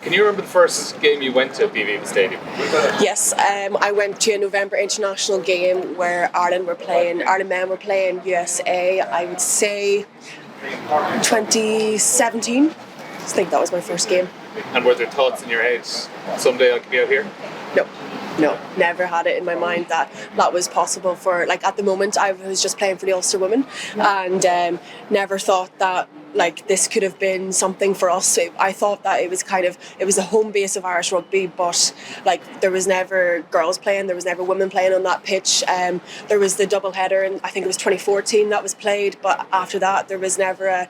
Can you remember the first game you went to at the Aviva Stadium? Yes, I went to a November international game where Ireland men were playing USA, I would say 2017. I think that was my first game. And were there thoughts in your head, someday I could be out here? No, never had it in my mind that was possible. For like at the moment I was just playing for the Ulster women, and never thought that like this could have been something for us. I thought that it was the home base of Irish rugby, but like there was never girls playing, there was never women playing on that pitch. There was the double header, and I think it was 2014 that was played, but after that there was never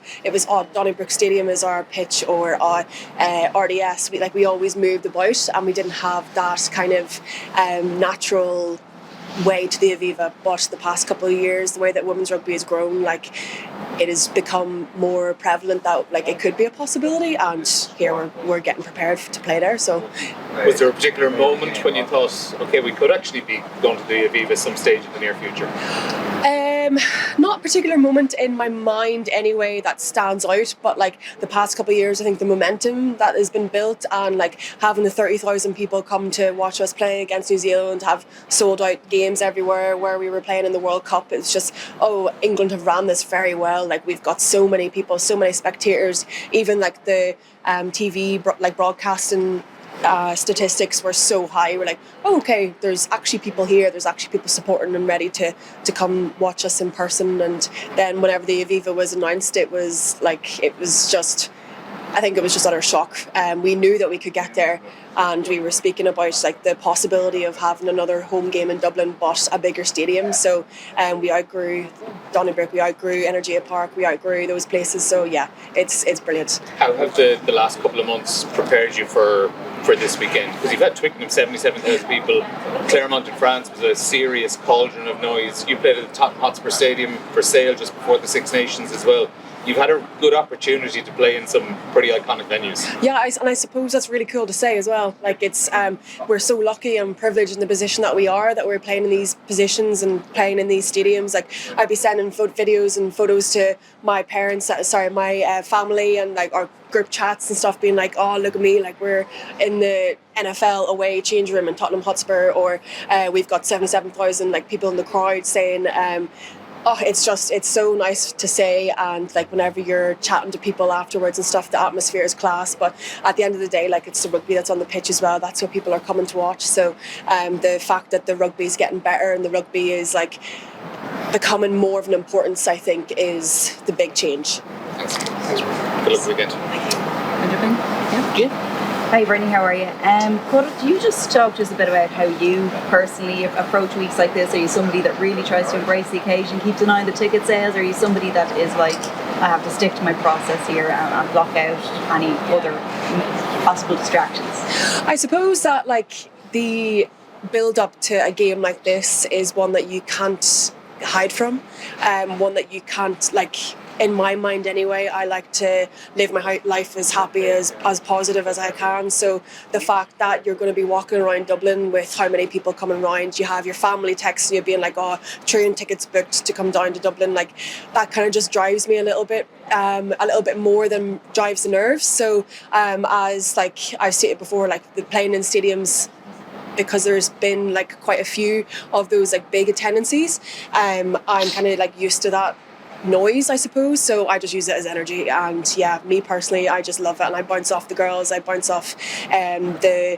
Donnybrook Stadium is our pitch, or RDS. We always moved about, and we didn't have that kind of natural way to the Aviva. But the past couple of years, the way that women's rugby has grown, like it has become more prevalent that like it could be a possibility, and here we're getting prepared to play there. So was there a particular moment when you thought, okay, we could actually be going to the Aviva some stage in the near future? Not a particular moment in my mind anyway that stands out, but like the past couple of years, I think the momentum that has been built, and like having the 30,000 people come to watch us play against New Zealand, have sold out games everywhere where we were playing in the World Cup. It's just, England have ran this very well. Like we've got so many people, so many spectators, even like the TV broadcasting statistics were so high. We're like, okay, there's actually people here, there's actually people supporting and ready to come watch us in person. And then whenever the Aviva was announced, it was just utter shock. We knew that we could get there, and we were speaking about like the possibility of having another home game in Dublin, but a bigger stadium. So we outgrew Donnybrook, we outgrew Energia Park, we outgrew those places. So yeah, it's brilliant. How have the last couple of months prepared you for this weekend? Because you've had Twickenham, 77,000 people. Clermont in France was a serious cauldron of noise. You played at the Tottenham Hotspur Stadium for Sale just before the Six Nations as well. You've had a good opportunity to play in some pretty iconic venues. Yeah, and I suppose that's really cool to say as well. Like it's, we're so lucky and privileged in the position that we are, that we're playing in these positions and playing in these stadiums. Like I'd be sending videos and photos to my parents, my family, and like our group chats and stuff, being like, oh, look at me, like we're in the NFL away change room in Tottenham Hotspur, or we've got 77,000 like people in the crowd saying, it's so nice to say. And like whenever you're chatting to people afterwards and stuff, the atmosphere is class. But at the end of the day, like it's the rugby that's on the pitch as well. That's what people are coming to watch. So the fact that the rugby is getting better and the rugby is like becoming more of an importance, I think, is the big change. Thanks. Good luck weekend. Yeah. Hi Brittany, how are you? Could you just talk to us a bit about how you personally approach weeks like this? Are you somebody that really tries to embrace the occasion, keeps an eye on the ticket sales, or are you somebody that is like, I have to stick to my process here and block out any other possible distractions? I suppose that like the build up to a game like this is one that you can't hide from, one that you can't like. In my mind anyway, I like to live my life as happy, as positive as I can. So the fact that you're going to be walking around Dublin with how many people coming around, you have your family texting you being like, train tickets booked to come down to Dublin, like that kind of just drives me a little bit more than drives the nerves. So as like I've stated before, like the playing in stadiums, because there's been like quite a few of those like big attendances, I'm kind of like used to that noise, I suppose, so I just use it as energy. And yeah, me personally, I just love it, and I bounce off the girls, I bounce off the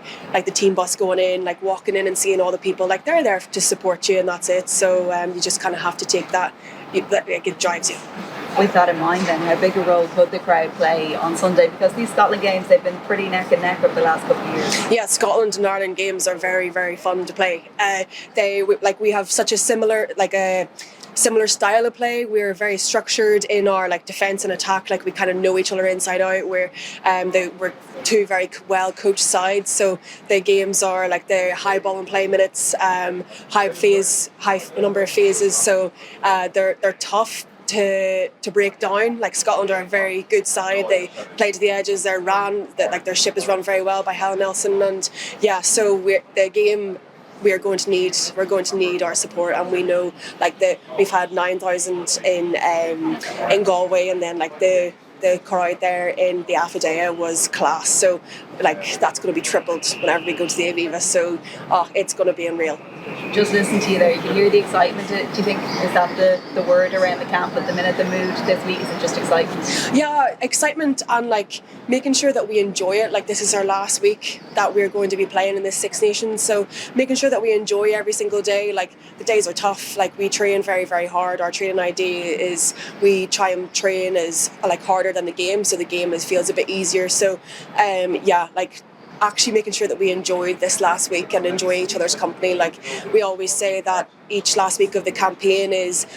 team bus going in, like walking in and seeing all the people, like they're there to support you, and that's it. So you just kind of have to take that, it drives you. With that in mind then, how big a role could the crowd play on Sunday? Because these Scotland games, they've been pretty neck and neck over the last couple of years. Yeah, Scotland and Ireland games are very, very fun to play. We have such a similar style of play. We're very structured in our like defence and attack. Like we kind of know each other inside out. We're two very well coached sides. So the games are like the high ball and play minutes, high number of phases. So they're tough to break down. Like Scotland are a very good side. They play to the edges. Their ship is run very well by Helen Nelson. And yeah, so we're going to need our support, and we know like we've had 9,000 in Galway, and then like the crowd there in the Affidea was class. So like that's going to be tripled whenever we go to the Aviva. So it's going to be unreal. Just listen to you there, you can hear the excitement. Do you think, is that the word around the camp at the minute, the mood this week? Is it just excitement? Yeah, excitement, and like making sure that we enjoy it. Like this is our last week that we're going to be playing in this Six Nations, so making sure that we enjoy every single day. Like the days are tough, like we train very, very hard. Our training idea is we try and train as like harder than the game, so the game feels a bit easier. So like actually making sure that we enjoyed this last week and enjoy each other's company. Like we always say that each last week of the campaign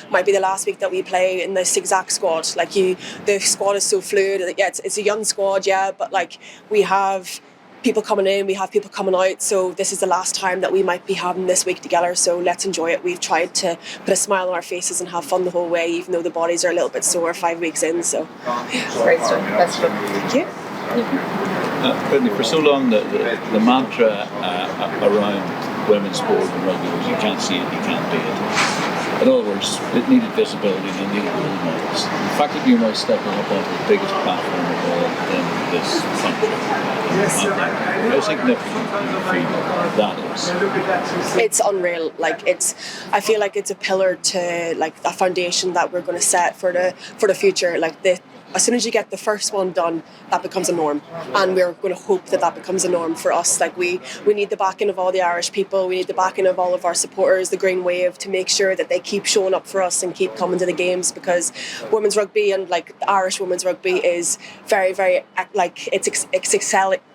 might be the last week that we play in this exact squad. Like the squad is so fluid. Yeah, it's a young squad, yeah, but like we have people coming in, we have people coming out, so this is the last time that we might be having this week together, so let's enjoy it. We've tried to put a smile on our faces and have fun the whole way, even though the bodies are a little bit sore 5 weeks in. So great stuff. Best of luck. Thank you. Brittany, for so long the mantra around women's sport and rugby was you can't see it, you can't do it. In other words, it needed visibility and it needed role models. The fact that you're now stepping up onto the biggest platform of all in this country, how significant do you feel that is? It's unreal. Like I feel like it's a pillar to like a foundation that we're going to set for the future. Like as soon as you get the first one done, that becomes a norm, and we're going to hope that becomes a norm for us. Like we need the backing of all the Irish people, we need the backing of all of our supporters, the Green Wave, to make sure that they keep showing up for us and keep coming to the games, because women's rugby and like the Irish women's rugby is very, very like it's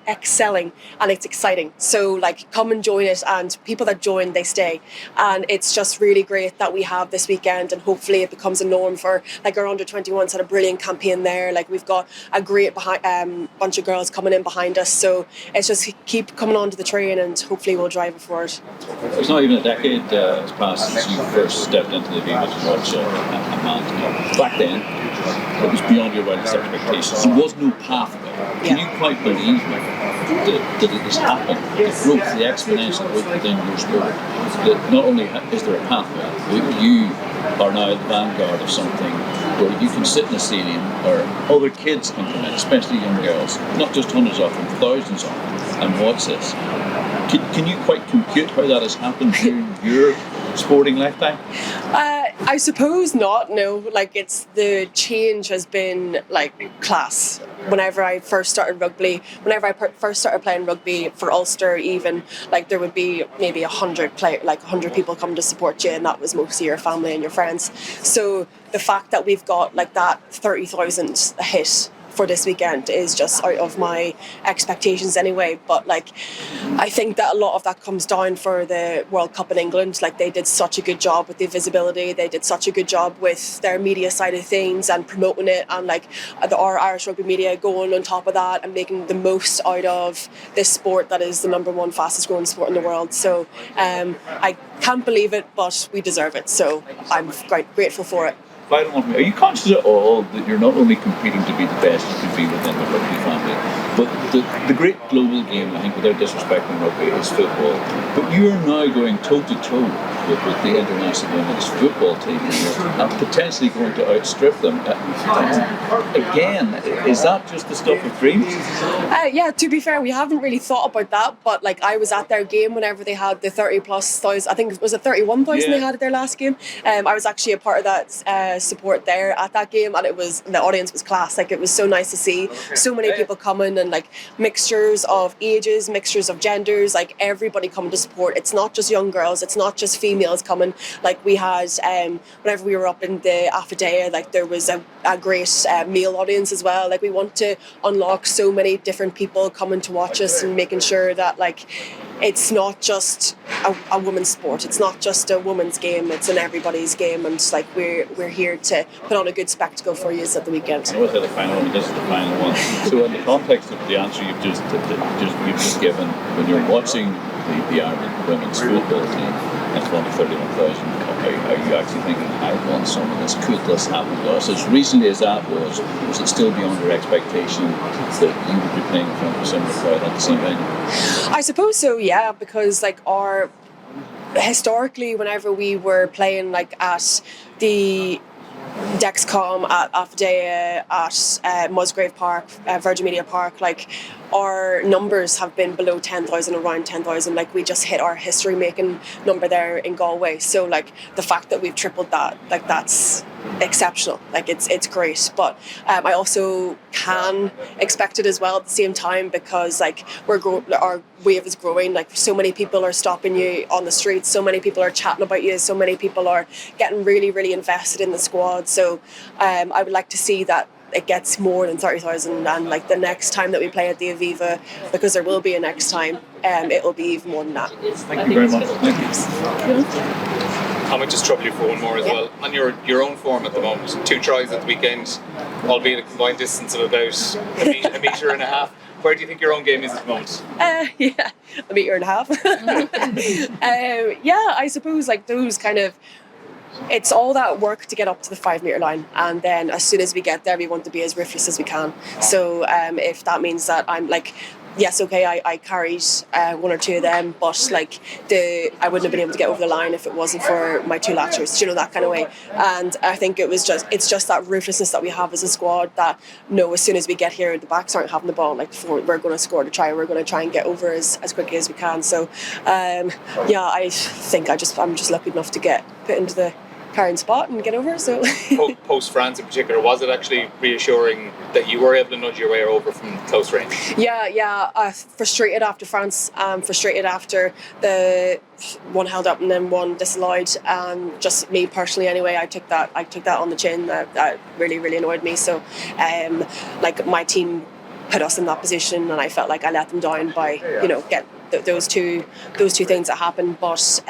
excelling and it's exciting. So like come and join it, and people that join, they stay, and it's just really great that we have this weekend, and hopefully it becomes a norm for like our under-21s. Had a brilliant campaign there. Like we've got a great bunch of girls coming in behind us, so it's just keep coming onto the train and hopefully we'll drive it forward. It's not even a decade has passed since you first stepped into the Aviva to watch a man. Back then it was beyond your wildest expectations. There was no pathway. Can you quite believe that it has happened? The growth, the exponential growth within your sport, that not only is there a pathway, but you are now at the vanguard of something where you can sit in a stadium or other kids can come in, especially young girls, not just hundreds of them, thousands of them, and watch this. Can you quite compute how that has happened during your sporting lifetime? I suppose not, no. Like the change has been like class. Whenever I first started first started playing rugby for Ulster, even like there would be maybe 100 people come to support you, and that was mostly your family and your friends. So the fact that we've got like that 30,000 hit for this weekend is just out of my expectations anyway. But like I think that a lot of that comes down for the World Cup in England. Like they did such a good job with the visibility, they did such a good job with their media side of things and promoting it, and like our Irish rugby media going on top of that and making the most out of this sport that is the #1 fastest growing sport in the world. So I can't believe it, but we deserve it, so I'm quite grateful for it. Are you conscious at all that you're not only competing to be the best you can be within the rugby family, but the great global game, I think, without disrespecting rugby, is football. But you are now going toe-to-toe with the international women's football team and potentially going to outstrip them. Again, is that just the stuff of dreams? Yeah, to be fair, we haven't really thought about that, but like I was at their game whenever they had the 30+ thousand, I think it was 31,000 they had at their last game. I was actually a part of that support there at that game, and the audience was class. Like it was so nice to see so many people coming, and like mixtures of ages, mixtures of genders, like everybody coming to support. It's not just young girls, it's not just females coming. Like we had whenever we were up in the Aviva, like there was a great male audience as well. Like we want to unlock so many different people coming to watch us, and making sure that like it's not just a women's sport, it's not just a women's game, it's an everybody's game, and like we're here to put on a good spectacle for you at the weekend. I always had the final one, but this is the final one. So in the context of the answer you've just given, when you're watching the Ireland women's football team in front of 31,000, are you actually thinking, I want some of this, could this happen to us? As recently as that was it still beyond your expectation that you would be playing in front of a similar crowd at the same venue? I suppose so, yeah, because like historically, whenever we were playing like at the Dexcom, at Aviva, at Musgrave Park, Virgin Media Park, like our numbers have been below 10,000, around 10,000. Like, we just hit our history-making number there in Galway. So, like, the fact that we've tripled that, like, that's exceptional. Like, it's great. But I also can expect it as well at the same time, because, like, our wave is growing. Like, so many people are stopping you on the streets. So many people are chatting about you. So many people are getting really, really invested in the squad. So I would like to see that it gets more than 30,000, and like the next time that we play at the Aviva, because there will be a next time, it will be even more than that. Thank you very much. Thank you. I might just trouble you for one more as well. On your own form at the moment, 2 tries at the weekend, albeit a combined distance of about a metre and a half. Where do you think your own game is at the moment? Yeah, a metre and a half. Yeah, I suppose like those kind of, it's all that work to get up to the 5 metre line, and then as soon as we get there, we want to be as ruthless as we can. So if that means that I'm like, yes, okay, I carried 1 or 2 of them, but like I wouldn't have been able to get over the line if it wasn't for my 2 latchers, you know, that kind of way. And I think it's just that ruthlessness that we have as a squad, that as soon as we get here, the backs aren't having the ball, like we're going to score the try, we're going to try and get over as quickly as we can. So yeah, I think I'm just lucky enough to get put into the current spot and get over. So post France in particular, was it actually reassuring that you were able to nudge your way over from close range? Yeah. Frustrated after France, frustrated after the one held up and then one disallowed. Just me personally, anyway, I took that on the chin. That really, really annoyed me. So, like, my team put us in that position, and I felt like I let them down by get those two things that happened. But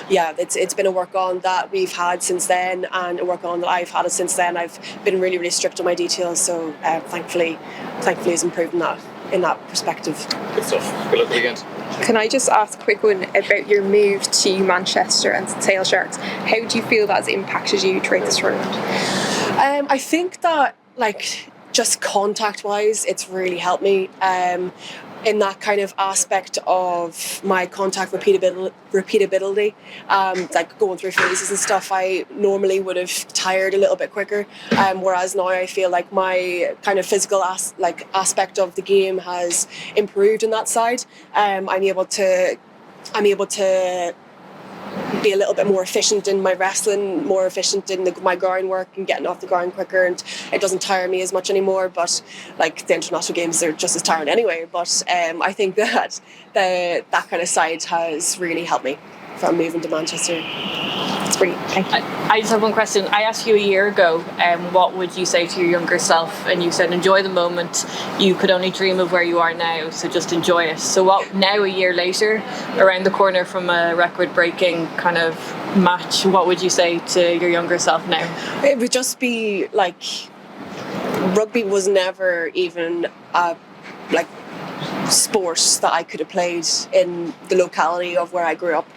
yeah, it's been a work on that we've had since then, and a work on that I've had since then. I've been really, really strict on my details, so thankfully it's improved in that perspective. Good stuff. Good luck again. Can I just ask a quick one about your move to Manchester and Sale Sharks? How do you feel that's impacted you throughout this tournament? I think that, like, just contact-wise, it's really helped me. In that kind of aspect of my contact repeatability, like going through phases and stuff, I normally would have tired a little bit quicker, whereas now I feel like my kind of physical aspect of the game has improved in that side. I'm able to be a little bit more efficient in my wrestling, more efficient in my groundwork and getting off the ground quicker, and it doesn't tire me as much anymore. But like, the international games are just as tiring anyway. But I think that that kind of side has really helped me from moving to Manchester. It's brilliant. Thank you. I just have one question. I asked you a year ago, what would you say to your younger self? And you said, enjoy the moment. You could only dream of where you are now, so just enjoy it. So what, now a year later, around the corner from a record-breaking kind of match, what would you say to your younger self now? It would just be like, rugby was never even a sport that I could have played in the locality of where I grew up.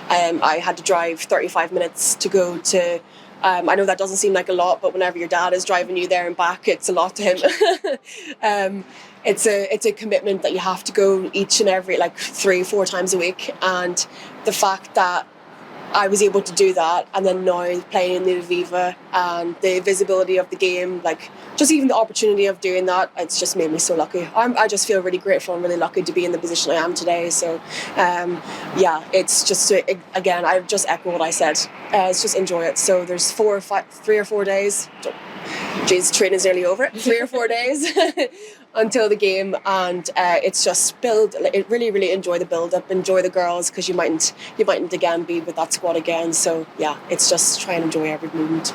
I had to drive 35 minutes to go to, I know that doesn't seem like a lot, but whenever your dad is driving you there and back, it's a lot to him. It's a commitment that you have to go each and every 3-4 times a week, and the fact that I was able to do that, and then now playing in the Aviva and the visibility of the game, just even the opportunity of doing that, it's just made me so lucky. I just feel really grateful and really lucky to be in the position I am today. So yeah, it's just, again, I just echo what I said. It's just enjoy it. So there's 3 or 4 days. Jeez, training's nearly over. 3 or 4 days until the game, and it's just really, really enjoy the build up, enjoy the girls, because you mightn't again be with that squad again. So yeah, it's just try and enjoy every moment.